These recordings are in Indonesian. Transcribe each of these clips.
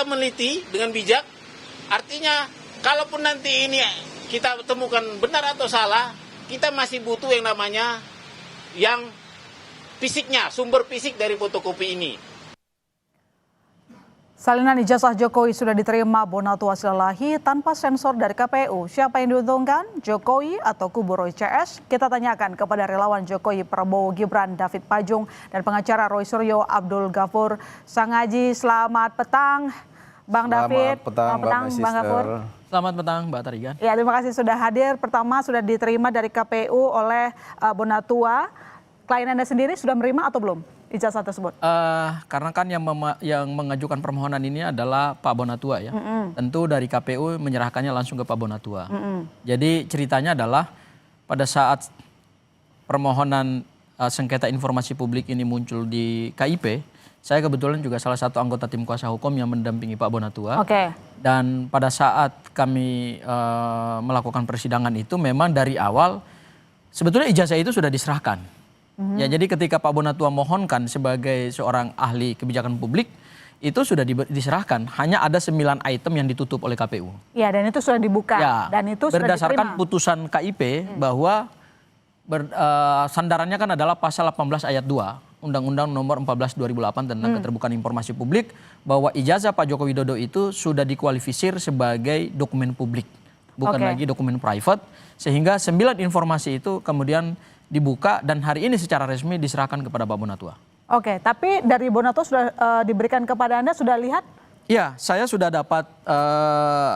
Meneliti dengan bijak, artinya kalaupun nanti ini kita temukan benar atau salah, kita masih butuh yang namanya yang fisiknya, sumber fisik dari fotokopi ini. Salinan ijazah Jokowi sudah diterima Bonatua Silalahi tanpa sensor dari KPU. Siapa yang diuntungkan? Jokowi atau kubu Roy CS? Kita tanyakan kepada relawan Jokowi Prabowo Gibran David Pajung dan pengacara Roy Suryo Abdul Ghafur Sangaji. Selamat petang, Bang David. Selamat petang, Bang Ghafur. Selamat petang, Mbak Tarigan. Ya, terima kasih sudah hadir. Pertama sudah diterima dari KPU oleh Bonatua. Klien Anda sendiri sudah menerima atau belum ijazah tersebut? Karena kan yang mengajukan permohonan ini adalah Pak Bonatua ya. Tentu dari KPU menyerahkannya langsung ke Pak Bonatua. Jadi ceritanya adalah pada saat permohonan sengketa informasi publik ini muncul di KIP, saya kebetulan juga salah satu anggota tim kuasa hukum yang mendampingi Pak Bonatua. Oke. Dan pada saat kami melakukan persidangan itu memang dari awal sebetulnya ijazah itu sudah diserahkan. Ya, jadi ketika Pak Bonatua mohonkan sebagai seorang ahli kebijakan publik, itu sudah diserahkan. Hanya ada 9 item yang ditutup oleh KPU. Ya, dan itu sudah dibuka. Ya, dan itu sudah berdasarkan diterima. putusan KIP bahwa sandarannya kan adalah pasal 18 ayat 2 Undang-Undang nomor 14 2008 tentang keterbukaan informasi publik, bahwa ijazah Pak Joko Widodo itu sudah dikualifisir sebagai dokumen publik, bukan lagi dokumen private, sehingga 9 informasi itu kemudian dibuka dan hari ini secara resmi diserahkan kepada Pak Bonatua. Oke, tapi dari Bonatua sudah diberikan kepada Anda, sudah lihat? Iya, saya sudah dapat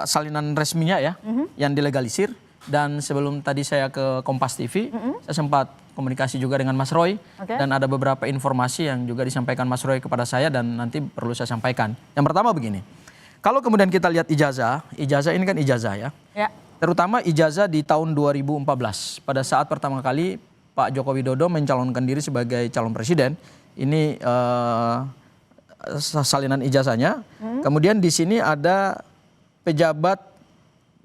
salinan resminya ya, yang dilegalisir. Dan sebelum tadi saya ke Kompas TV, saya sempat komunikasi juga dengan Mas Roy. Dan ada beberapa informasi yang juga disampaikan Mas Roy kepada saya dan nanti perlu saya sampaikan. Yang pertama begini, kalau kemudian kita lihat ijazah ini kan ijazah ya. Terutama ijazah di tahun 2014, pada saat pertama kali Pak Joko Widodo mencalonkan diri sebagai calon presiden, ini salinan ijazahnya. Kemudian di sini ada pejabat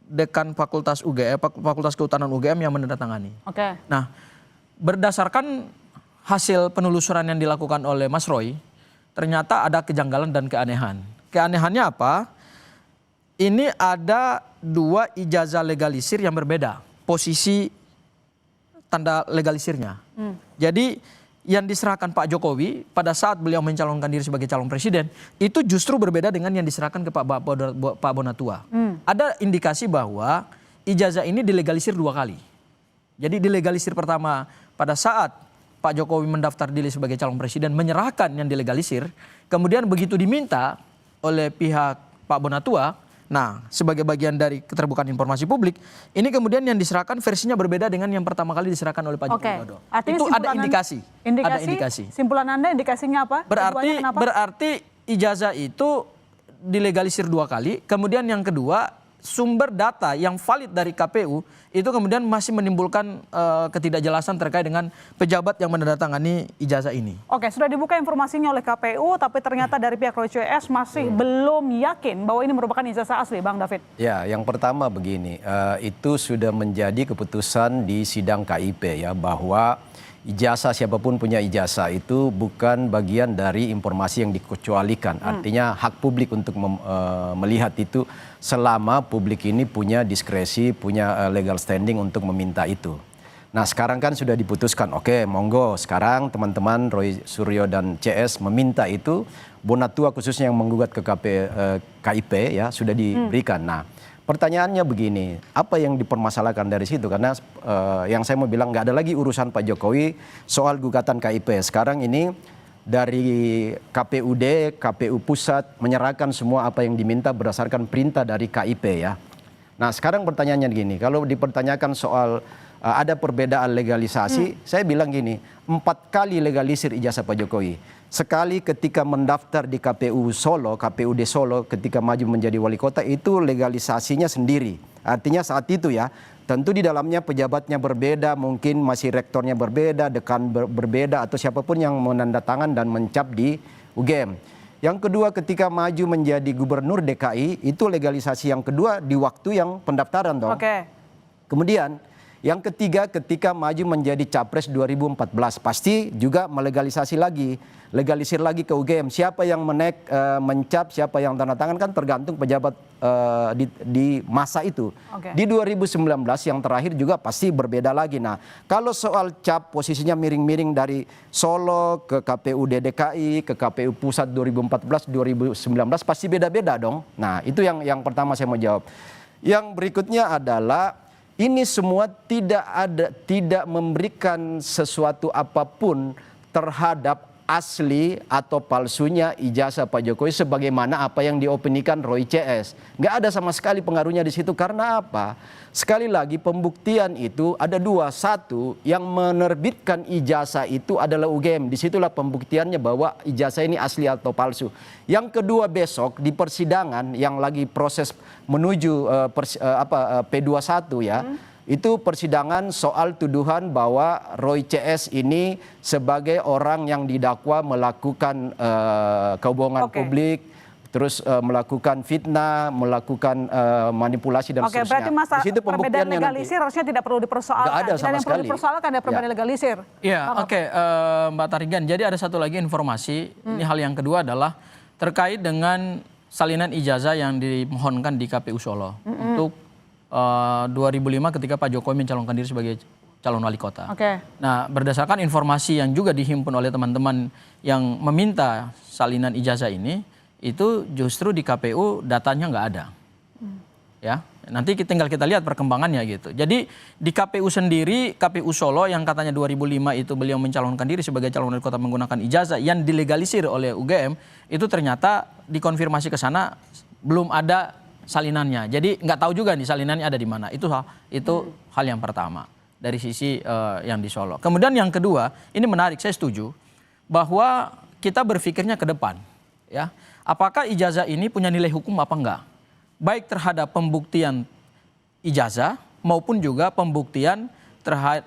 dekan Fakultas UGM, Fakultas Kehutanan UGM yang menandatangani. Nah, berdasarkan hasil penelusuran yang dilakukan oleh Mas Roy, ternyata ada kejanggalan dan keanehan. Keanehannya apa? Ini ada 2 ijazah legalisir yang berbeda, posisi tanda legalisirnya. Jadi yang diserahkan Pak Jokowi pada saat beliau mencalonkan diri sebagai calon presiden itu justru berbeda dengan yang diserahkan ke Pak Bonatua. Ada indikasi bahwa ijazah ini dilegalisir 2 kali. Jadi dilegalisir pertama pada saat Pak Jokowi mendaftar diri sebagai calon presiden, menyerahkan yang dilegalisir, kemudian begitu diminta oleh pihak Pak Bonatua, nah, sebagai bagian dari keterbukaan informasi publik, ini kemudian yang diserahkan versinya berbeda dengan yang pertama kali diserahkan oleh Pak Joko Widodo. Itu ada indikasi. Ada indikasi. Simpulan Anda indikasinya apa? Berarti ijazah itu dilegalisir 2 kali. Kemudian yang kedua, sumber data yang valid dari KPU itu kemudian masih menimbulkan ketidakjelasan terkait dengan pejabat yang menandatangani ijazah ini. Oke, sudah dibuka informasinya oleh KPU, tapi ternyata dari pihak Roy CS masih belum yakin bahwa ini merupakan ijazah asli, Bang David. Ya, yang pertama begini, itu sudah menjadi keputusan di sidang KIP ya, bahwa ijazah, siapapun punya ijazah itu bukan bagian dari informasi yang dikecualikan. Artinya hak publik untuk melihat itu selama publik ini punya diskresi, punya legal standing untuk meminta itu. Nah, sekarang kan sudah diputuskan, oke, monggo sekarang teman-teman Roy Suryo dan CS meminta itu, Bonatua khususnya yang menggugat ke KIP ya sudah diberikan. Nah, pertanyaannya begini, apa yang dipermasalahkan dari situ? Karena yang saya mau bilang nggak ada lagi urusan Pak Jokowi soal gugatan KIP. Sekarang ini dari KPUD, KPU Pusat menyerahkan semua apa yang diminta berdasarkan perintah dari KIP ya. Nah, sekarang pertanyaannya gini, kalau dipertanyakan soal ada perbedaan legalisasi, saya bilang gini, 4 kali legalisir ijazah Pak Jokowi. Sekali ketika mendaftar di KPU Solo, KPUD Solo ketika maju menjadi wali kota itu legalisasinya sendiri. Artinya saat itu ya, tentu di dalamnya pejabatnya berbeda, mungkin masih rektornya berbeda, dekan berbeda atau siapapun yang menandatangan dan mencap di UGM. Yang kedua ketika maju menjadi gubernur DKI itu legalisasi yang kedua di waktu yang pendaftaran dong. Kemudian Yang ketiga, ketika maju menjadi capres 2014 pasti juga melegalisasi lagi, legalisir lagi ke UGM. Siapa yang mencap, siapa yang tanda tangan kan tergantung pejabat di masa itu. Di 2019 yang terakhir juga pasti berbeda lagi. Nah, kalau soal cap posisinya miring-miring dari Solo ke KPU DKI ke KPU Pusat 2014 2019 pasti beda-beda dong. Nah, itu yang pertama saya mau jawab. Yang berikutnya adalah ini semua tidak memberikan sesuatu apapun terhadap asli atau palsunya ijazah Pak Jokowi sebagaimana apa yang diopinikan Roy CS. Nggak ada sama sekali pengaruhnya di situ. Karena apa? Sekali lagi pembuktian itu ada dua. Satu, yang menerbitkan ijazah itu adalah UGM. Disitulah pembuktiannya bahwa ijazah ini asli atau palsu. Yang kedua, besok di persidangan yang lagi proses menuju P21 ya. Itu persidangan soal tuduhan bahwa Roy CS ini sebagai orang yang didakwa melakukan kebohongan publik, terus melakukan fitnah, melakukan manipulasi dan seterusnya. Berarti masa di situ perbedaan legalisir harusnya tidak perlu dipersoalkan. Nggak ada sama yang sekali. perlu dipersoalkan ada perbedaan legalisir. Iya, Mbak Tarigan. Jadi ada satu lagi informasi. Ini hal yang kedua adalah terkait dengan salinan ijazah yang dimohonkan di KPU Solo untuk 2005 ketika Pak Jokowi mencalonkan diri sebagai calon wali kota. Nah, berdasarkan informasi yang juga dihimpun oleh teman-teman yang meminta salinan ijazah ini, itu justru di KPU datanya nggak ada. Ya, nanti tinggal kita lihat perkembangannya gitu. Jadi di KPU sendiri, KPU Solo yang katanya 2005 itu beliau mencalonkan diri sebagai calon wali kota menggunakan ijazah yang dilegalisir oleh UGM, itu ternyata dikonfirmasi ke sana belum ada salinannya. Jadi nggak tahu juga nih salinannya ada di mana. Itu hal yang pertama dari sisi yang di Solo. Kemudian yang kedua, ini menarik, saya setuju bahwa kita berpikirnya ke depan. Ya, apakah ijazah ini punya nilai hukum apa enggak? Baik terhadap pembuktian ijazah maupun juga pembuktian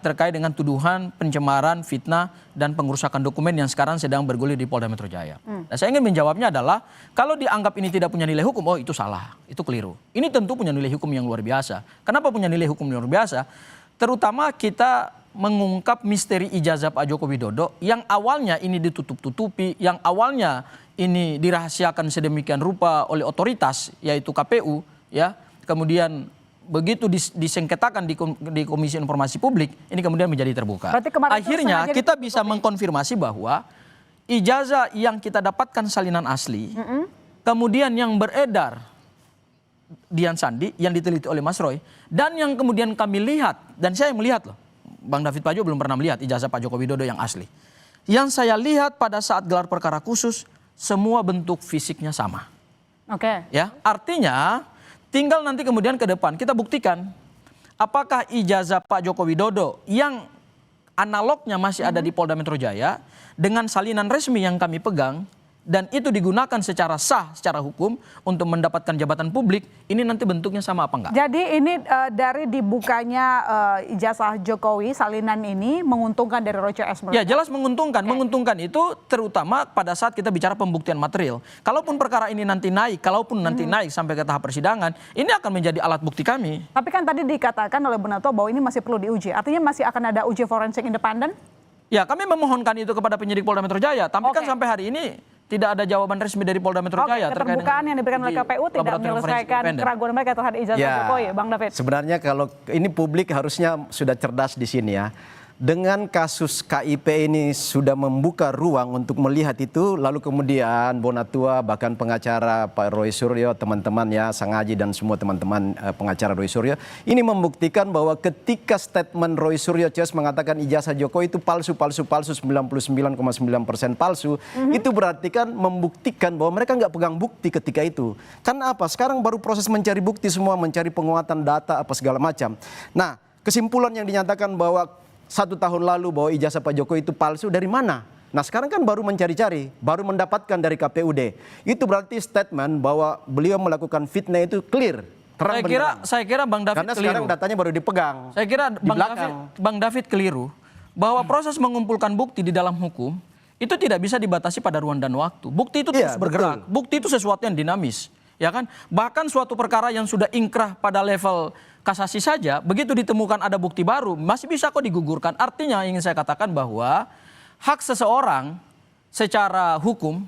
terkait dengan tuduhan pencemaran, fitnah, dan pengerusakan dokumen yang sekarang sedang bergulir di Polda Metro Jaya. Nah, saya ingin menjawabnya adalah kalau dianggap ini tidak punya nilai hukum, oh itu salah, itu keliru. Ini tentu punya nilai hukum yang luar biasa. Kenapa punya nilai hukum yang luar biasa? Terutama kita mengungkap misteri ijazah Pak Joko Widodo yang awalnya ini ditutup-tutupi, yang awalnya ini dirahasiakan sedemikian rupa oleh otoritas yaitu KPU, ya. Kemudian begitu disengketakan di Komisi Informasi Publik, ini kemudian menjadi terbuka. Akhirnya kita bisa mengkonfirmasi bahwa ijazah yang kita dapatkan salinan asli, kemudian yang beredar Dian Sandi yang diteliti oleh Mas Roy, dan yang kemudian kami lihat, dan saya melihat loh, Bang David Pajo belum pernah melihat ijazah Pak Joko Widodo yang asli. Yang saya lihat pada saat gelar perkara khusus, semua bentuk fisiknya sama. Ya, artinya tinggal nanti kemudian ke depan kita buktikan apakah ijazah Pak Joko Widodo yang analognya masih ada di Polda Metro Jaya dengan salinan resmi yang kami pegang dan itu digunakan secara sah, secara hukum untuk mendapatkan jabatan publik, ini nanti bentuknya sama apa enggak? Jadi ini dari dibukanya ijazah Jokowi, salinan ini menguntungkan dari Roy CS? Ya jelas menguntungkan. Menguntungkan itu terutama pada saat kita bicara pembuktian material. Kalaupun perkara ini nanti naik, naik sampai ke tahap persidangan, ini akan menjadi alat bukti kami. Tapi kan tadi dikatakan oleh Bonato bahwa ini masih perlu diuji. Artinya masih akan ada uji forensik independen? Ya kami memohonkan itu kepada penyidik Polda Metro Jaya. Tapi kan sampai hari ini tidak ada jawaban resmi dari Polda Metro Jaya. Keterbukaan yang diberikan oleh KPU tidak menyelesaikan keraguan mereka terhadap ijazah Jokowi, Bang David. Sebenarnya kalau ini publik harusnya sudah cerdas di sini ya. Dengan kasus KIP ini sudah membuka ruang untuk melihat itu, lalu kemudian Bonatua bahkan pengacara Pak Roy Suryo, teman-teman ya, Sangaji dan semua teman-teman pengacara Roy Suryo, ini membuktikan bahwa ketika statement Roy Suryo CS mengatakan ijazah Jokowi itu palsu 99,9% palsu, itu berarti kan membuktikan bahwa mereka nggak pegang bukti ketika itu. Karena apa? Sekarang baru proses mencari bukti semua, mencari penguatan data apa segala macam. Nah, kesimpulan yang dinyatakan bahwa 1 tahun lalu bahwa ijazah Pak Jokowi itu palsu dari mana? Nah sekarang kan baru mencari-cari, baru mendapatkan dari KPUD. Itu berarti statement bahwa beliau melakukan fitnah itu clear, terang benderang. Saya kira Bang David karena keliru. Sekarang datanya baru dipegang. Saya kira Bang David keliru bahwa proses mengumpulkan bukti di dalam hukum itu tidak bisa dibatasi pada ruang dan waktu. Bukti itu terus bergerak. Betul. Bukti itu sesuatu yang dinamis. ya kan? Bahkan suatu perkara yang sudah ingkrah pada level kasasi saja, begitu ditemukan ada bukti baru, masih bisa kok digugurkan. Artinya ingin saya katakan bahwa hak seseorang secara hukum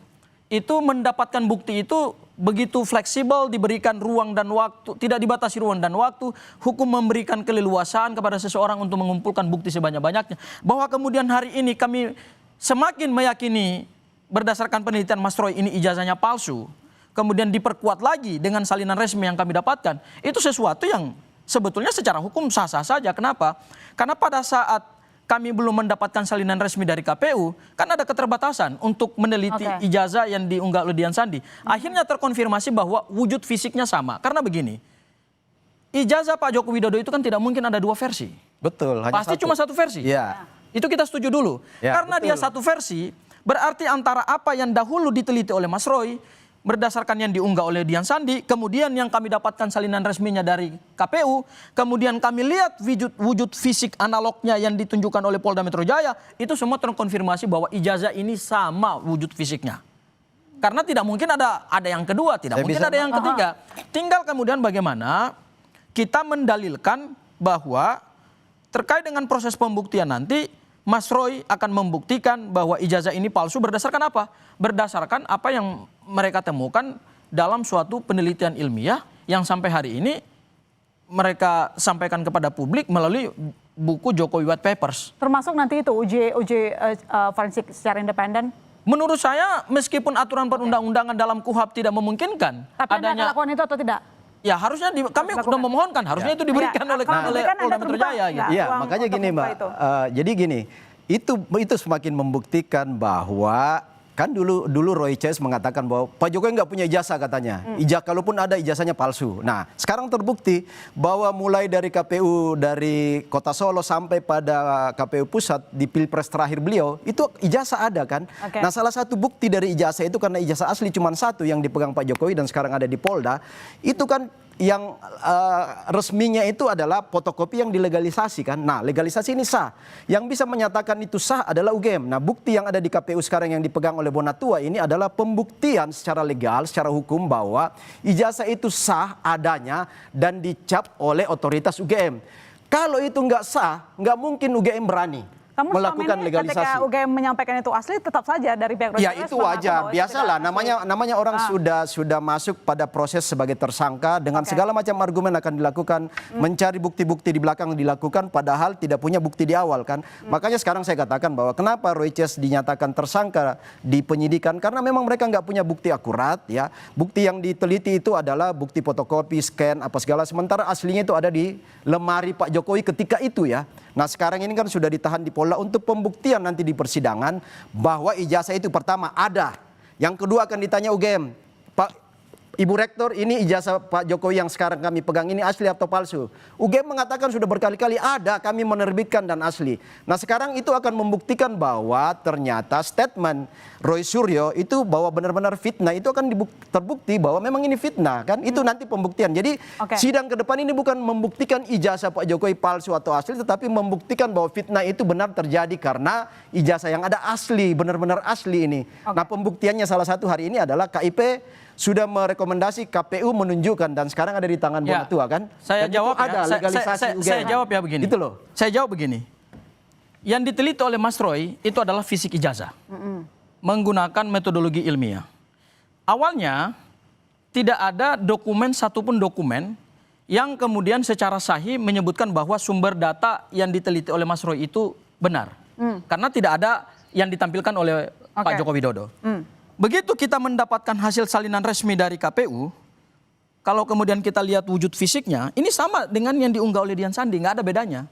itu mendapatkan bukti itu begitu fleksibel, diberikan ruang dan waktu, tidak dibatasi ruang dan waktu. Hukum memberikan keleluasaan kepada seseorang untuk mengumpulkan bukti sebanyak-banyaknya. Bahwa kemudian hari ini kami semakin meyakini berdasarkan penelitian Mas Roy ini ijazahnya palsu, kemudian diperkuat lagi dengan salinan resmi yang kami dapatkan, itu sesuatu yang sebetulnya secara hukum sah-sah saja. Kenapa? Karena pada saat kami belum mendapatkan salinan resmi dari KPU, kan ada keterbatasan untuk meneliti ijazah yang diunggah oleh Dian Sandi. Akhirnya terkonfirmasi bahwa wujud fisiknya sama. Karena begini, ijazah Pak Joko Widodo itu kan tidak mungkin ada dua versi. Betul. Pasti cuma satu versi. Ya. Itu kita setuju dulu. Ya, karena betul. dia satu versi, berarti antara apa yang dahulu diteliti oleh Mas Roy, berdasarkan yang diunggah oleh Dian Sandi, kemudian yang kami dapatkan salinan resminya dari KPU, kemudian kami lihat wujud fisik analognya yang ditunjukkan oleh Polda Metro Jaya, itu semua terkonfirmasi bahwa ijazah ini sama wujud fisiknya. Karena tidak mungkin ada yang kedua, tidak mungkin ada yang ketiga. Tinggal kemudian bagaimana kita mendalilkan bahwa terkait dengan proses pembuktian nanti, Mas Roy akan membuktikan bahwa ijazah ini palsu berdasarkan apa? Berdasarkan apa yang mereka temukan dalam suatu penelitian ilmiah yang sampai hari ini mereka sampaikan kepada publik melalui buku Jokowi White Papers. Termasuk nanti itu uji forensik secara independen? Menurut saya meskipun aturan perundang-undangan dalam KUHP tidak memungkinkan tapi adanya... lakukan itu atau tidak? Ya harusnya kami sudah memohonkan, harusnya itu diberikan oleh Polda Metro Jaya. Gitu. Iya, makanya gini Mbak, jadi gini, itu semakin membuktikan bahwa kan dulu Roy Ces mengatakan bahwa Pak Jokowi nggak punya ijazah katanya. Kalaupun ada ijazahnya palsu. Nah, sekarang terbukti bahwa mulai dari KPU dari Kota Solo sampai pada KPU Pusat di Pilpres terakhir beliau itu ijazah ada kan. Nah, salah satu bukti dari ijazah itu karena ijazah asli cuma satu yang dipegang Pak Jokowi dan sekarang ada di Polda, itu kan yang resminya itu adalah fotokopi yang dilegalisasi kan. Nah, legalisasi ini sah. Yang bisa menyatakan itu sah adalah UGM. Nah, bukti yang ada di KPU sekarang yang dipegang oleh Bonatua ini adalah pembuktian secara legal, secara hukum bahwa ijazah itu sah adanya dan dicap oleh otoritas UGM. Kalau itu nggak sah, nggak mungkin UGM berani melakukan legalisasi. Ketika UGM menyampaikan itu asli, tetap saja dari pihak ya itu wajar, biasalah. Namanya orang sudah masuk pada proses sebagai tersangka dengan segala macam argumen akan dilakukan, mencari bukti-bukti di belakang dilakukan, padahal tidak punya bukti di awal kan. Makanya sekarang saya katakan bahwa kenapa Roy Ces dinyatakan tersangka di penyidikan karena memang mereka nggak punya bukti akurat ya. Bukti yang diteliti itu adalah bukti fotokopi, scan apa segala. Sementara aslinya itu ada di lemari Pak Jokowi ketika itu ya. Nah sekarang ini kan sudah ditahan di Polda untuk pembuktian nanti di persidangan bahwa ijazah itu pertama ada. Yang kedua akan ditanya UGM, Pak Ibu Rektor ini ijazah Pak Jokowi yang sekarang kami pegang ini asli atau palsu? UGM mengatakan sudah berkali-kali ada, kami menerbitkan dan asli. Nah sekarang itu akan membuktikan bahwa ternyata statement Roy Suryo itu bahwa benar-benar fitnah itu akan terbukti bahwa memang ini fitnah kan. Itu nanti pembuktian. Jadi sidang ke depan ini bukan membuktikan ijazah Pak Jokowi palsu atau asli, tetapi membuktikan bahwa fitnah itu benar terjadi karena ijazah yang ada asli, benar-benar asli ini. Nah pembuktiannya salah satu hari ini adalah KIP sudah merekomendasi KPU menunjukkan dan sekarang ada di tangan Bonatua kan? Saya jawab ya, saya jawab ya begini. Gitu loh. Saya jawab begini. Yang diteliti oleh Mas Roy itu adalah fisik ijazah. Menggunakan metodologi ilmiah. Awalnya tidak ada satupun dokumen yang kemudian secara sahih menyebutkan bahwa sumber data yang diteliti oleh Mas Roy itu benar. Karena tidak ada yang ditampilkan oleh Pak Joko Widodo. Begitu kita mendapatkan hasil salinan resmi dari KPU, kalau kemudian kita lihat wujud fisiknya, ini sama dengan yang diunggah oleh Dian Sandi, nggak ada bedanya.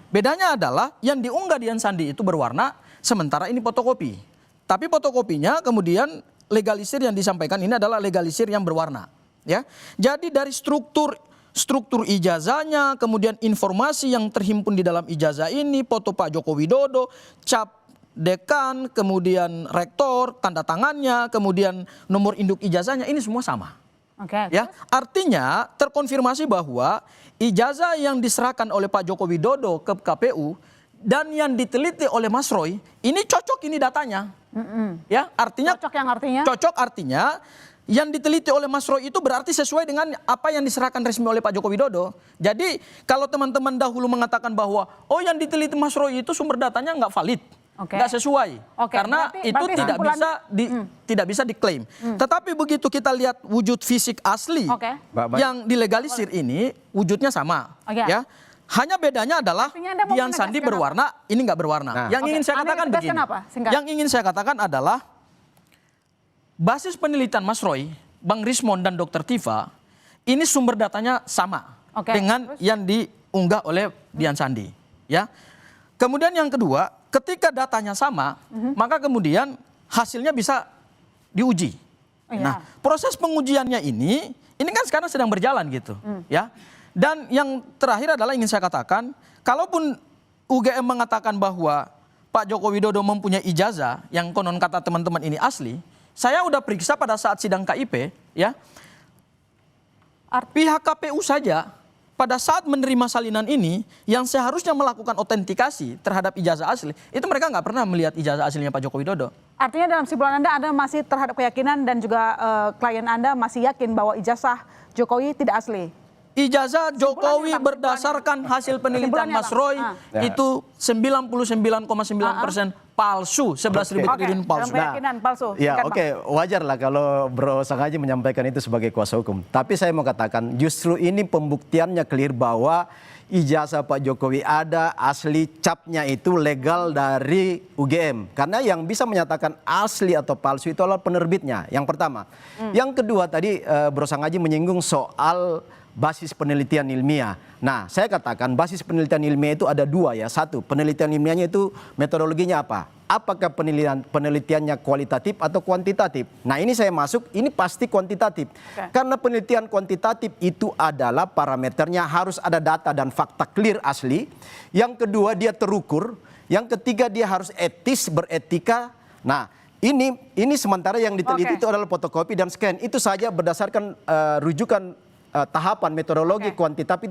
Bedanya adalah yang diunggah Dian Sandi itu berwarna, sementara ini fotokopi. Tapi fotokopinya kemudian legalisir yang disampaikan ini adalah legalisir yang berwarna. Ya, jadi dari struktur ijazahnya, kemudian informasi yang terhimpun di dalam ijazah ini, foto Pak Joko Widodo, cap dekan, kemudian rektor, tanda tangannya, kemudian nomor induk ijazahnya, ini semua sama. Ya, artinya terkonfirmasi bahwa ijazah yang diserahkan oleh Pak Joko Widodo ke KPU dan yang diteliti oleh Mas Roy, ini cocok ini datanya. Ya, artinya cocok yang artinya? Cocok artinya yang diteliti oleh Mas Roy itu berarti sesuai dengan apa yang diserahkan resmi oleh Pak Joko Widodo. Jadi kalau teman-teman dahulu mengatakan bahwa oh yang diteliti Mas Roy itu sumber datanya nggak valid, nggak sesuai, karena itu tidak bisa diklaim. Tetapi begitu kita lihat wujud fisik asli yang dilegalisir ini wujudnya sama, ya. Hanya bedanya adalah Dian Sandi berwarna, ini nggak berwarna. Yang ingin saya katakan begini, yang ingin saya katakan adalah basis penelitian Mas Roy, Bang Rismon dan Dr. Tifa, ini sumber datanya sama dengan yang diunggah oleh Dian Sandi, ya. Kemudian yang kedua, ketika datanya sama, maka kemudian hasilnya bisa diuji. Nah, proses pengujiannya ini kan sekarang sedang berjalan gitu, ya. Dan yang terakhir adalah ingin saya katakan, kalaupun UGM mengatakan bahwa Pak Joko Widodo mempunyai ijazah yang konon kata teman-teman ini asli, saya udah periksa pada saat sidang KIP, ya. Pihak KPU saja pada saat menerima salinan ini yang seharusnya melakukan autentikasi terhadap ijazah asli, itu mereka nggak pernah melihat ijazah aslinya Pak Joko Widodo. Artinya dalam kesimpulan Anda masih terhadap keyakinan dan juga klien Anda masih yakin bahwa ijazah Jokowi tidak asli? Ijazah Jokowi berdasarkan hasil penelitian Mas Roy itu 99,9% palsu, 11.000 triliun palsu. Ya oke, wajar lah kalau Bro Sangaji menyampaikan itu sebagai kuasa hukum. Tapi saya mau katakan justru ini pembuktiannya clear bahwa ijazah Pak Jokowi ada, asli, capnya itu legal dari UGM. Karena yang bisa menyatakan asli atau palsu itu adalah penerbitnya, yang pertama. Yang kedua tadi Bro Sangaji menyinggung soal basis penelitian ilmiah. Nah, saya katakan basis penelitian ilmiah itu ada dua ya. Satu, penelitian ilmiahnya itu metodologinya apa? Apakah penelitiannya kualitatif atau kuantitatif? Nah, ini saya masuk, ini pasti kuantitatif. Karena penelitian kuantitatif itu adalah parameternya harus ada data dan fakta clear asli. Yang kedua, dia terukur. Yang ketiga, dia harus etis, beretika. Nah, ini sementara yang diteliti itu adalah fotokopi dan scan. Itu saja berdasarkan rujukan tahapan metodologi kuantitatif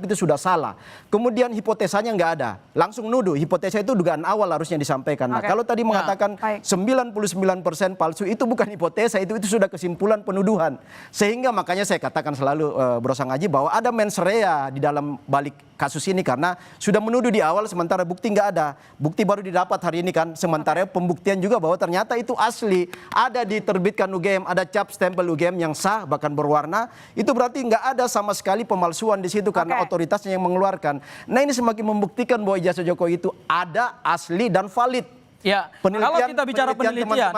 itu sudah salah. Kemudian hipotesanya nggak ada. Langsung nuduh. Hipotesa itu dugaan awal harusnya disampaikan. Nah, kalau tadi mengatakan 99% palsu itu bukan hipotesa, itu sudah kesimpulan penuduhan. Sehingga makanya saya katakan selalu Bro Sangaji bahwa ada mens rea di dalam balik kasus ini karena sudah menuduh di awal sementara bukti nggak ada. Bukti baru didapat hari ini kan. Sementara pembuktian juga bahwa ternyata itu asli. Ada diterbitkan UGM, ada cap stempel UGM yang sah bahkan berwarna. Itu berarti nggak ada sama sekali pemalsuan di situ karena otoritasnya yang mengeluarkan. Nah, ini semakin membuktikan bahwa ijazah Jokowi itu ada, asli dan valid. Ya, kalau kita bicara penelitian,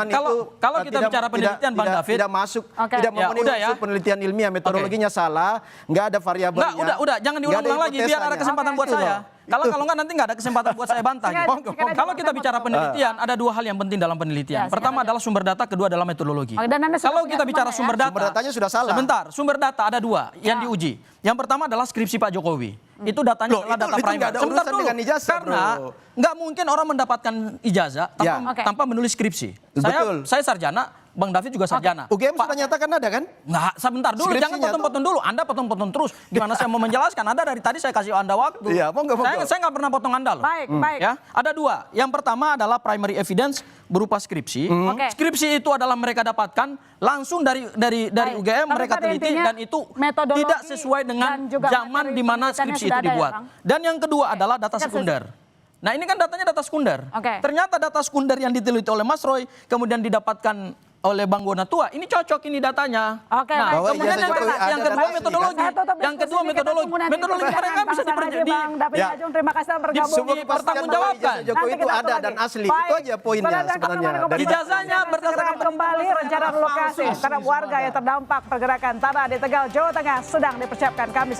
kalau kita bicara penelitian, Bang David tidak masuk, tidak memenuhi unsur penelitian ilmiah, metodologinya salah, nggak ada variabelnya. Udah, jangan diulang-ulang lagi, biar ada kesempatan buat saya. Kalau nggak nanti nggak ada kesempatan buat saya bantah. Kalau kita bicara penelitian, ada dua hal yang penting dalam penelitian. Pertama adalah sumber data, kedua adalah metodologi. Kalau kita bicara sumber datanya sudah salah. Sebentar, sumber data ada dua yang diuji. Yang pertama adalah skripsi Pak Jokowi. Itu datanya adalah data primer. Sebentar dulu. Karena nggak mungkin orang mendapatkan ijazah tanpa menulis skripsi. Saya sarjana, Bang David juga sarjana. UGM sudah nyatakan ada kan? Nggak, sebentar dulu, jangan potong-potong dulu. Anda potong-potong terus. Gimana saya mau menjelaskan? Anda dari tadi saya kasih Anda waktu. Iya, saya nggak pernah potong Anda loh. Baik. Ya, ada dua. Yang pertama adalah primary evidence berupa skripsi. Skripsi itu adalah mereka dapatkan langsung dari UGM, mereka teliti dan itu tidak sesuai dengan zaman di mana skripsi itu dibuat. Dan yang kedua adalah data sekunder. Nah, ini kan datanya data sekunder. Ternyata data sekunder yang diteliti oleh Mas Roy kemudian didapatkan oleh Bang Bonatua, ini cocok ini datanya. Kemudian yang kedua metodologi. Yang kedua metodologi mereka bisa Terima kasih telah bergabung. Dipertanggungjawabkan. Jokowi itu ada dan asli. Itu aja poinnya sebenarnya. Ijazahnya berdasarkan kembali rencana relokasi terhadap warga yang terdampak pergerakan tanah di Tegal, Jawa Tengah sedang dipersiapkan. Kami